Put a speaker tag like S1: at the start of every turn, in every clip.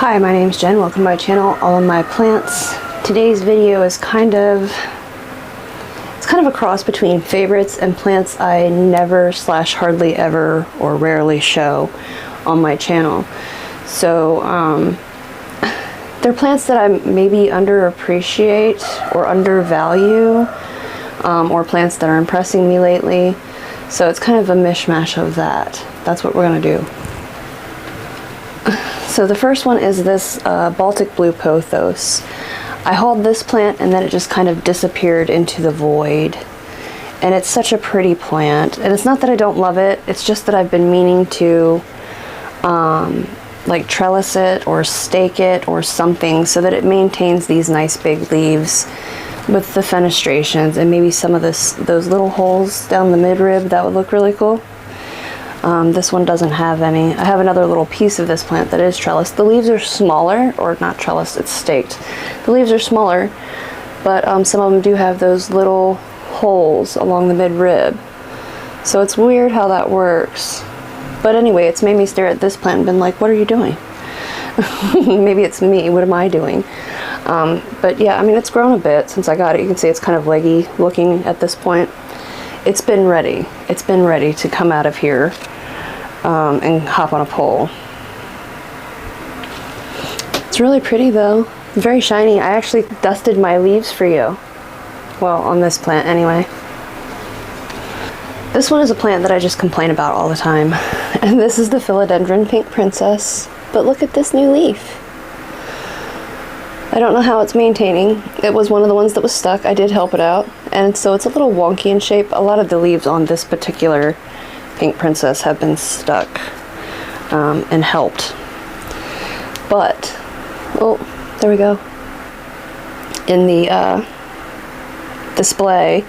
S1: Hi, my name's Jen. Welcome to my channel, All of My Plants. Today's video is kind of a cross between favorites and plants I never / hardly ever or rarely show on my channel. So they're plants that I maybe underappreciate or undervalue, or plants that are impressing me lately. So it's kind of a mishmash of that. That's what we're gonna do. So the first one is this Baltic Blue Pothos. I hauled this plant and then it just kind of disappeared into the void. And it's such a pretty plant. And it's not that I don't love it, it's just that I've been meaning to like trellis it or stake it or something so that it maintains these nice big leaves with the fenestrations and maybe some of those little holes down the midrib. That would look really cool. This one doesn't have any. I have another little piece of this plant that is trellised. The leaves are smaller, or not trellised, it's staked. The leaves are smaller, but some of them do have those little holes along the midrib. So it's weird how that works. But anyway, it's made me stare at this plant and been like, what are you doing? Maybe it's me, what am I doing? But yeah, I mean, it's grown a bit since I got it. You can see it's kind of leggy looking at this point. It's been ready. It's been ready to come out of here and hop on a pole. It's really pretty though. Very shiny. I actually dusted my leaves for you. Well, on this plant anyway. This one is a plant that I just complain about all the time. And this is the Philodendron Pink Princess. But look at this new leaf. I don't know how it's maintaining. It was one of the ones that was stuck. I did help it out. And so it's a little wonky in shape. A lot of the leaves on this particular Pink Princess have been stuck and helped. But, oh, there we go. In the display,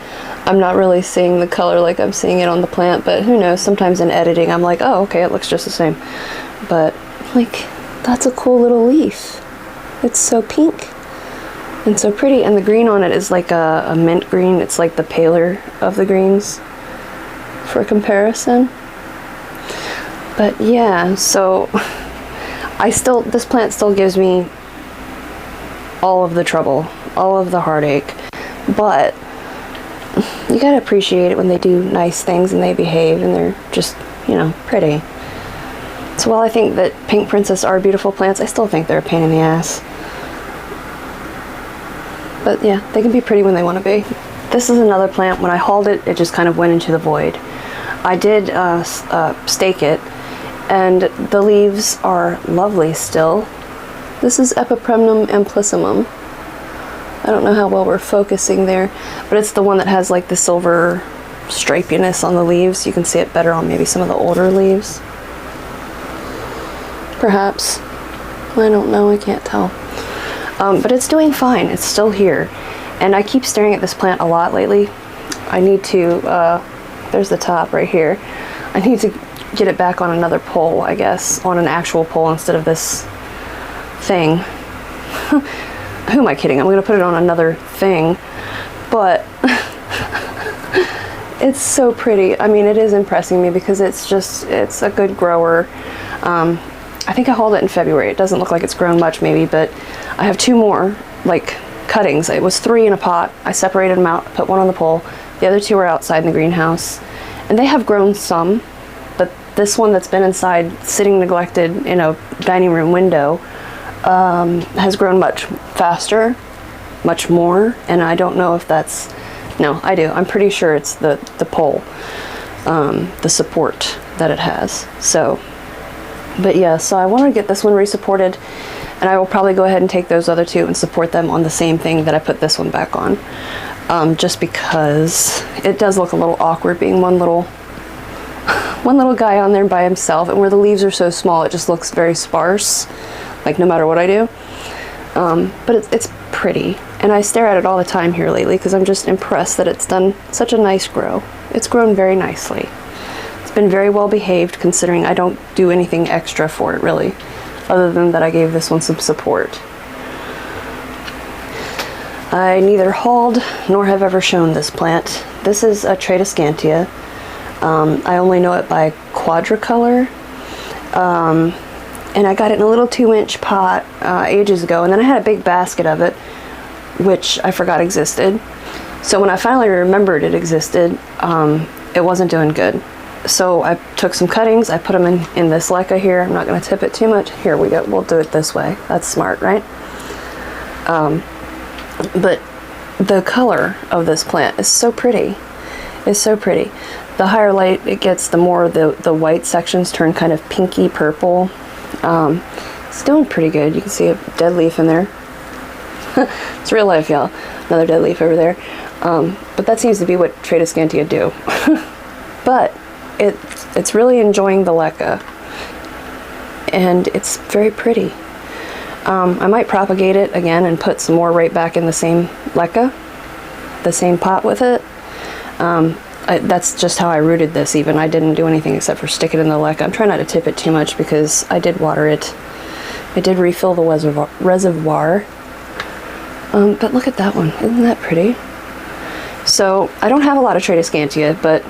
S1: I'm not really seeing the color like I'm seeing it on the plant, but who knows, sometimes in editing I'm like, oh, okay, it looks just the same. But, like, that's a cool little leaf. It's so pink and so pretty, and the green on it is like a mint green. It's like the paler of the greens for comparison. But yeah, so this plant still gives me all of the trouble, all of the heartache, but you gotta appreciate it when they do nice things and they behave and they're just, you know, pretty. So while I think that Pink Princess are beautiful plants, I still think they're a pain in the ass. But yeah, they can be pretty when they want to be. This is another plant. When I hauled it, it just kind of went into the void. I did stake it, and the leaves are lovely still. This is Epiprema Amplissimum. I don't know how well we're focusing there, but it's the one that has like the silver stripiness on the leaves. You can see it better on maybe some of the older leaves. Perhaps. I don't know, I can't tell. But it's doing fine. It's still here. And I keep staring at this plant a lot lately. I need to, there's the top right here. I need to get it back on another pole, I guess, on an actual pole instead of this thing. Who am I kidding? I'm gonna put it on another thing. But it's so pretty. I mean, it is impressing me because it's a good grower. I think I hauled it in February. It doesn't look like it's grown much maybe, but I have two more, like, cuttings. It was 3 in a pot. I separated them out, put one on the pole. The other 2 are outside in the greenhouse. And they have grown some, but this one that's been inside, sitting neglected in a dining room window, has grown much faster, much more, and I don't know if that's, no, I do. I'm pretty sure it's the pole, the support that it has. So, but yeah, so I want to get this one resupported, and I will probably go ahead and take those other 2 and support them on the same thing that I put this one back on. Just because it does look a little awkward being one little guy on there by himself, and where the leaves are so small, it just looks very sparse, like no matter what I do. But it's pretty, and I stare at it all the time here lately because I'm just impressed that it's done such a nice grow. It's grown very nicely. Been very well behaved considering I don't do anything extra for it really, other than that I gave this one some support. I neither hauled nor have ever shown this plant. This is a Tradescantia. I only know it by Quadra color. And I got it in a little 2-inch pot ages ago, and then I had a big basket of it, which I forgot existed. So when I finally remembered it existed, it wasn't doing good. So I took some cuttings, I put them in this leca here. I'm not going to tip it too much. Here we go. We'll do it this way. That's smart, right? But the color of this plant is so pretty. It's so pretty. The higher light it gets, the more the white sections turn kind of pinky purple. It's doing pretty good. You can see a dead leaf in there. It's real life, y'all. Another dead leaf over there. But that seems to be what Tradescantia do. But it's really enjoying the leca, and it's very pretty. I might propagate it again and put some more right back in the same leca, the same pot with it. That's just how I rooted this even. I didn't do anything except for stick it in the leca. I'm trying not to tip it too much because I did water it. I did refill the reservoir. But look at that one. Isn't that pretty? So I don't have a lot of Tradescantia, but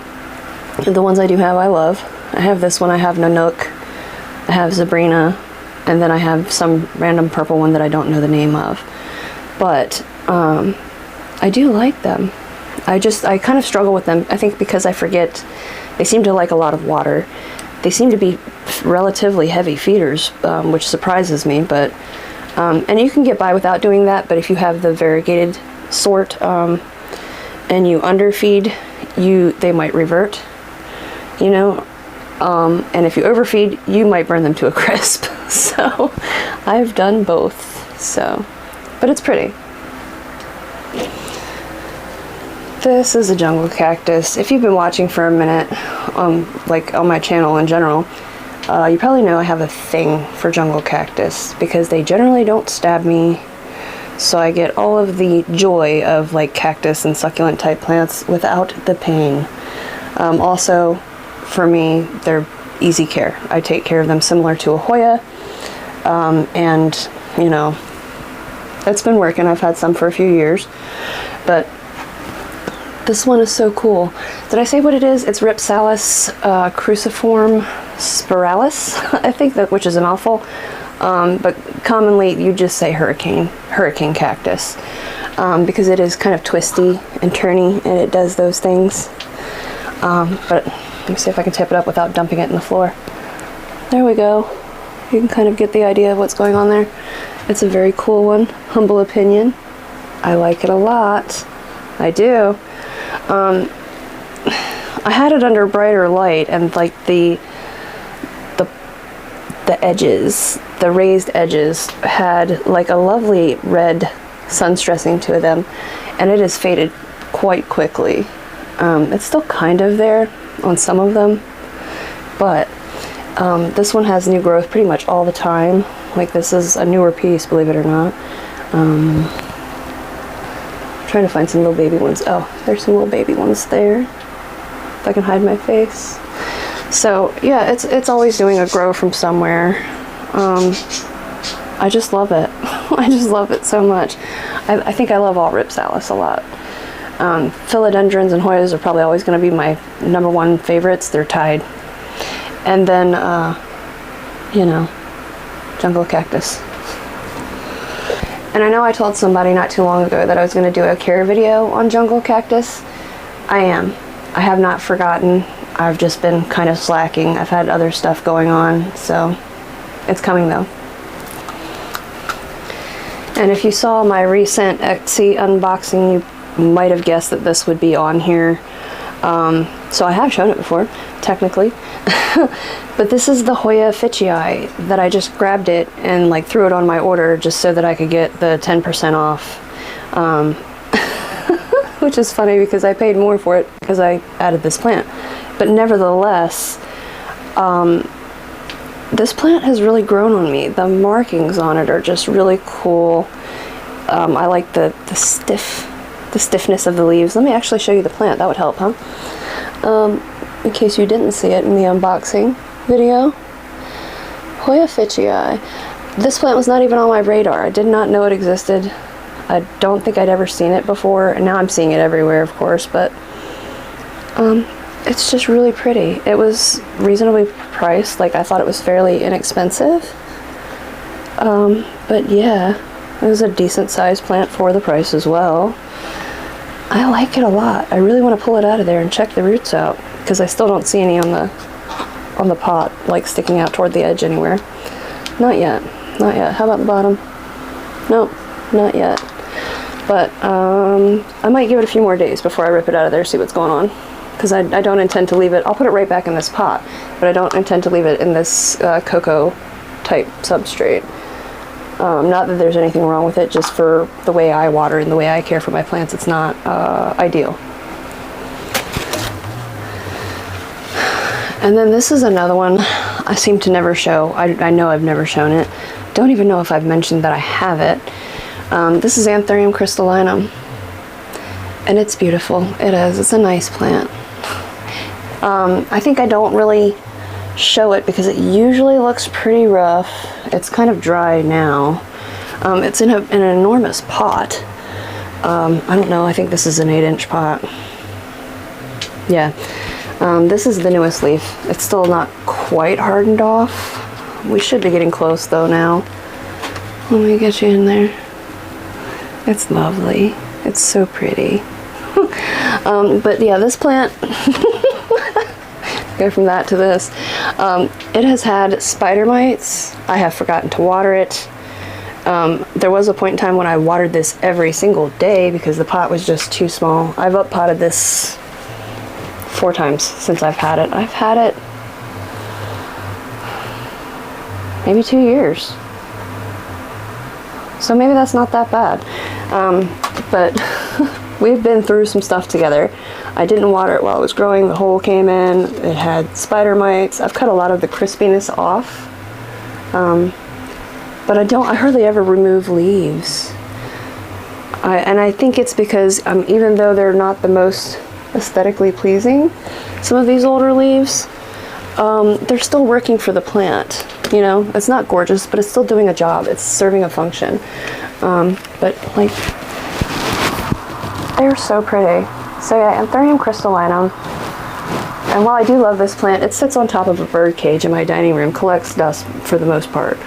S1: the ones I do have I love. I have this one, I have Nanook, I have Zabrina, and then I have some random purple one that I don't know the name of. But I do like them. I kind of struggle with them, I think because I forget. They seem to like a lot of water. They seem to be relatively heavy feeders, which surprises me, but and you can get by without doing that, but if you have the variegated sort and you underfeed, they might revert, you know, and if you overfeed, you might burn them to a crisp. So I've done both, so, but it's pretty. This is a jungle cactus. If you've been watching for a minute, like on my channel in general, you probably know I have a thing for jungle cactus because they generally don't stab me. So I get all of the joy of like cactus and succulent type plants without the pain. Also, for me, they're easy care. I take care of them similar to a Hoya. And, you know, it's been working. I've had some for a few years. But this one is so cool. Did I say what it is? It's Ripsalis cruciform spiralis, I think, which is a mouthful. But commonly you just say hurricane cactus, because it is kind of twisty and turny and it does those things. But let me see if I can tip it up without dumping it in the floor. There we go. You can kind of get the idea of what's going on there. It's a very cool one. Humble opinion. I like it a lot. I do. I had it under brighter light, and like the edges, the raised edges, had like a lovely red sun stressing to them, and it has faded quite quickly. It's still kind of there on some of them, but this one has new growth pretty much all the time. Like, this is a newer piece, believe it or not. I'm trying to find some little baby ones. Oh, there's some little baby ones there. If I can hide my face. So yeah, it's always doing a grow from somewhere. I just love it. I just love it so much. I think I love all Ripsalis a lot. Philodendrons and Hoyas are probably always going to be my #1 favorites. They're tied. And then, you know, jungle cactus. And I know I told somebody not too long ago that I was going to do a care video on jungle cactus. I am. I have not forgotten. I've just been kind of slacking. I've had other stuff going on, so it's coming though. And if you saw my recent Etsy unboxing, you might have guessed that this would be on here. So I have shown it before, technically. But this is the Hoya Fitchy Eye that I just grabbed it and like threw it on my order just so that I could get the 10% off. Which is funny because I paid more for it because I added this plant. But nevertheless, this plant has really grown on me. The markings on it are just really cool. I like the stiffness of the leaves. Let me actually show you the plant. That would help, huh? In case you didn't see it in the unboxing video. Hoya Fitchy Eye. This plant was not even on my radar. I did not know it existed. I don't think I'd ever seen it before, and now I'm seeing it everywhere, of course, but it's just really pretty. It was reasonably priced. Like, I thought it was fairly inexpensive, But yeah, it was a decent sized plant for the price as well. I like it a lot. I really want to pull it out of there and check the roots out, because I still don't see any on the pot, like sticking out toward the edge anywhere. Not yet. Not yet. How about the bottom? Nope, not yet. But I might give it a few more days before I rip it out of there, see what's going on. Because I don't intend to leave it. I'll put it right back in this pot, but I don't intend to leave it in this cocoa type substrate. Not that there's anything wrong with it, just for the way I water and the way I care for my plants, it's not ideal. And then this is another one I seem to never show. I know I've never shown it. Don't even know if I've mentioned that I have it. This is Anthurium Crystalline, and it's beautiful. It is. It's a nice plant. I think I don't really show it because it usually looks pretty rough. It's kind of dry now. It's in an enormous pot. I don't know, I think this is an 8-inch pot. Yeah. This is the newest leaf. It's still not quite hardened off. We should be getting close though now. Let me get you in there. It's lovely. It's so pretty. But yeah, this plant, go from that to this. It has had spider mites. I have forgotten to water it. There was a point in time when I watered this every single day because the pot was just too small. I've up-potted this 4 times since I've had it. I've had it maybe 2 years. So maybe that's not that bad. But we've been through some stuff together. I didn't water it while it was growing. The hole came in. It had spider mites. I've cut a lot of the crispiness off. But I hardly ever remove leaves. And I think it's because even though they're not the most aesthetically pleasing, some of these older leaves, they're still working for the plant. You know, it's not gorgeous, but it's still doing a job. It's serving a function. But like, they're so pretty. So yeah, Anthurium Crystalline. And while I do love this plant, it sits on top of a bird cage in my dining room, collects dust for the most part.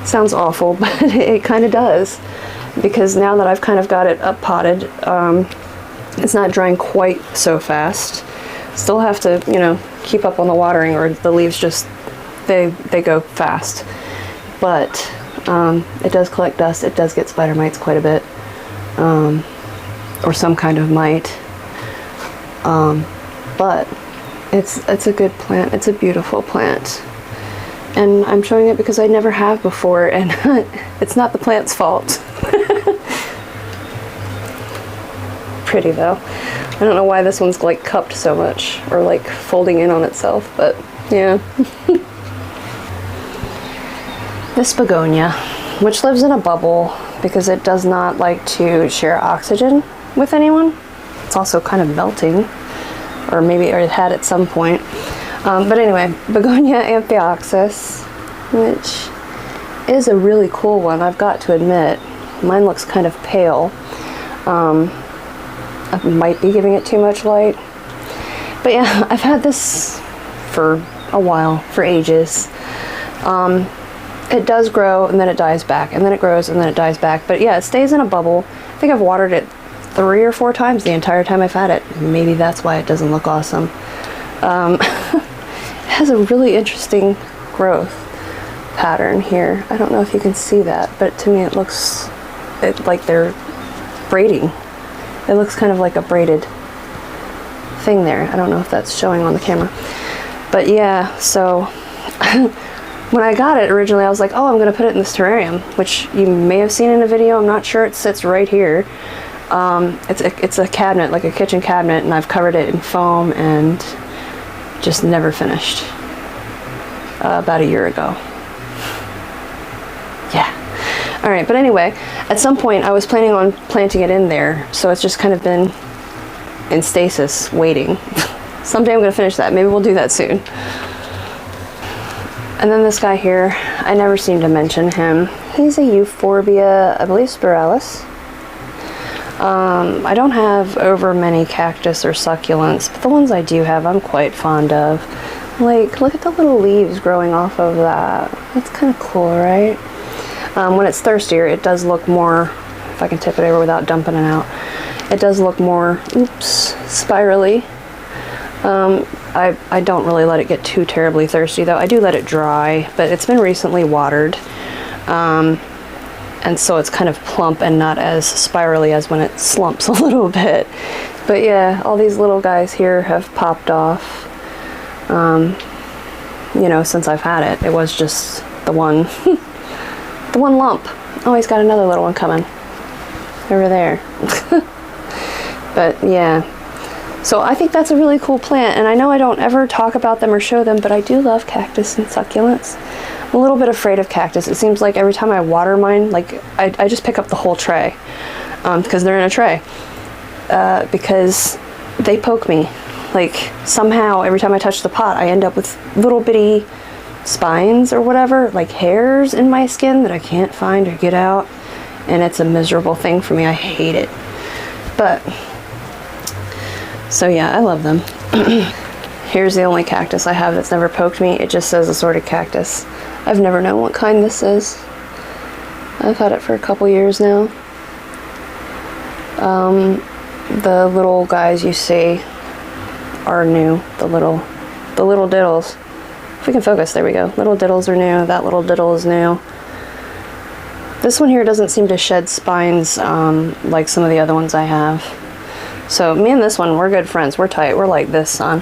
S1: It sounds awful, but it kind of does. Because now that I've kind of got it up potted, it's not drying quite so fast. Still have to, you know, keep up on the watering, or the leaves just, they go fast. But it does collect dust. It does get spider mites quite a bit, or some kind of mite. But it's a good plant. It's a beautiful plant, and I'm showing it because I never have before, and it's not the plant's fault. Pretty though. I don't know why this one's like cupped so much, or like folding in on itself, but yeah. This begonia, which lives in a bubble because it does not like to share oxygen with anyone. It's also kind of melting, or maybe it had at some point. But anyway, Begonia Amphioxus, which is a really cool one, I've got to admit. Mine looks kind of pale. I might be giving it too much light. But yeah, I've had this for a while, for ages. It does grow and then it dies back, and then it grows and then it dies back. But yeah, it stays in a bubble. I think I've watered it 3 or 4 times the entire time I've had it. Maybe that's why it doesn't look awesome. It has a really interesting growth pattern here. I don't know if you can see that, but to me it looks like they're braiding. It looks kind of like a braided thing there. I don't know if that's showing on the camera. But yeah, so when I got it originally, I was like, oh, I'm going to put it in this terrarium, which you may have seen in a video. I'm not sure. It sits right here. It's a cabinet, like a kitchen cabinet, and I've covered it in foam and just never finished. About a year ago. Yeah. All right, but anyway, at some point I was planning on planting it in there, so it's just kind of been in stasis, waiting. Someday I'm going to finish that. Maybe we'll do that soon. And then this guy here, I never seem to mention him. He's a Euphorbia, I believe, Spiralis. I don't have over many cactus or succulents, but the ones I do have I'm quite fond of. Like, look at the little leaves growing off of that. That's kind of cool, right? When it's thirstier, it does look more, if I can tip it over without dumping it out, it does look more, spirally. I don't really let it get too terribly thirsty though. I do let it dry, but it's been recently watered. And so it's kind of plump and not as spirally as when it slumps a little bit. But yeah, all these little guys here have popped off. You know, since I've had it. It was just the one, the one lump. Oh, he's got another little one coming over there. But yeah, so I think that's a really cool plant, and I know I don't ever talk about them or show them, but I do love cactus and succulents. I'm a little bit afraid of cactus. It seems like every time I water mine, like I just pick up the whole tray, because they're in a tray, because they poke me. Like somehow every time I touch the pot, I end up with little bitty spines or whatever, like hairs in my skin that I can't find or get out, and it's a miserable thing for me. I hate it. But so yeah, I love them. Here's the only cactus I have that's never poked me. It just says Assorted Cactus. I've never known what kind this is. I've had it for a couple years now. The little guys you see are new. The little diddles. If we can focus, there we go. Little diddles are new. That little diddle is new. This one here doesn't seem to shed spines like some of the other ones I have. So me and this one, we're good friends. We're tight. We're like this, son.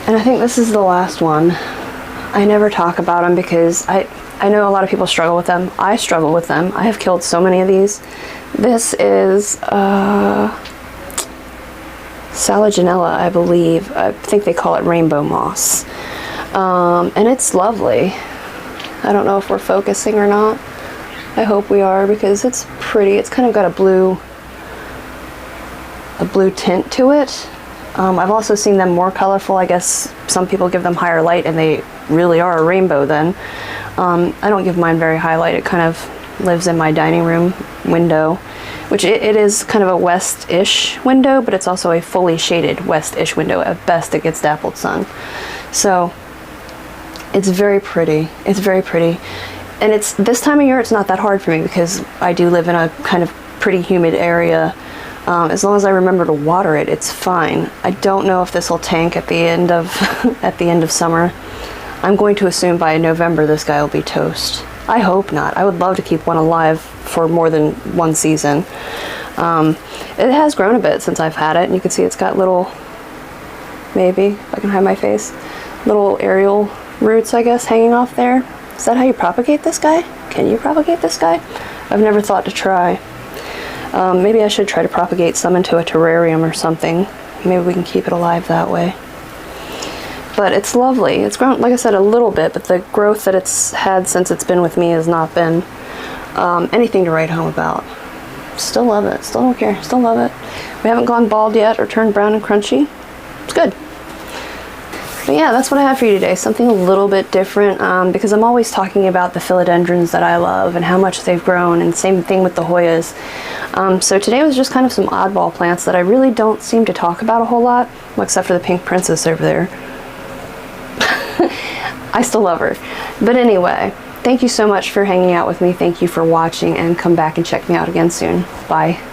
S1: And I think this is the last one. I never talk about them because I know a lot of people struggle with them. I struggle with them. I have killed so many of these. This is Salaginella, I believe. I think they call it rainbow moss. And it's lovely. I don't know if we're focusing or not. I hope we are because it's pretty. It's kind of got a blue tint to it. I've also seen them more colorful. I guess some people give them higher light and they really are a rainbow then. I don't give mine very high light. It kind of lives in my dining room window, which it is kind of a west-ish window, but it's also a fully shaded west-ish window. At best, it gets dappled sun. So it's very pretty. It's very pretty. And it's this time of year, it's not that hard for me because I do live in a kind of pretty humid area. As long as I remember to water it, it's fine. I don't know if this will tank at the end of at the end of summer. I'm going to assume by November this guy will be toast. I hope not. I would love to keep one alive for more than one season. It has grown a bit since I've had it, and you can see it's got little, maybe if I can hide my face, little aerial roots, I guess, hanging off there. Is that how you propagate this guy? Can you propagate this guy? I've never thought to try. Maybe I should try to propagate some into a terrarium or something. Maybe we can keep it alive that way. But it's lovely. It's grown, like I said, a little bit, but the growth that it's had since it's been with me has not been anything to write home about. Still love it. Still don't care. Still love it. We haven't gone bald yet or turned brown and crunchy. It's good. But yeah, that's what I have for you today. Something a little bit different because I'm always talking about the philodendrons that I love and how much they've grown, and same thing with the Hoyas. So today was just kind of some oddball plants that I really don't seem to talk about a whole lot, well, except for the pink princess over there. I still love her. But anyway, thank you so much for hanging out with me. Thank you for watching, and come back and check me out again soon. Bye.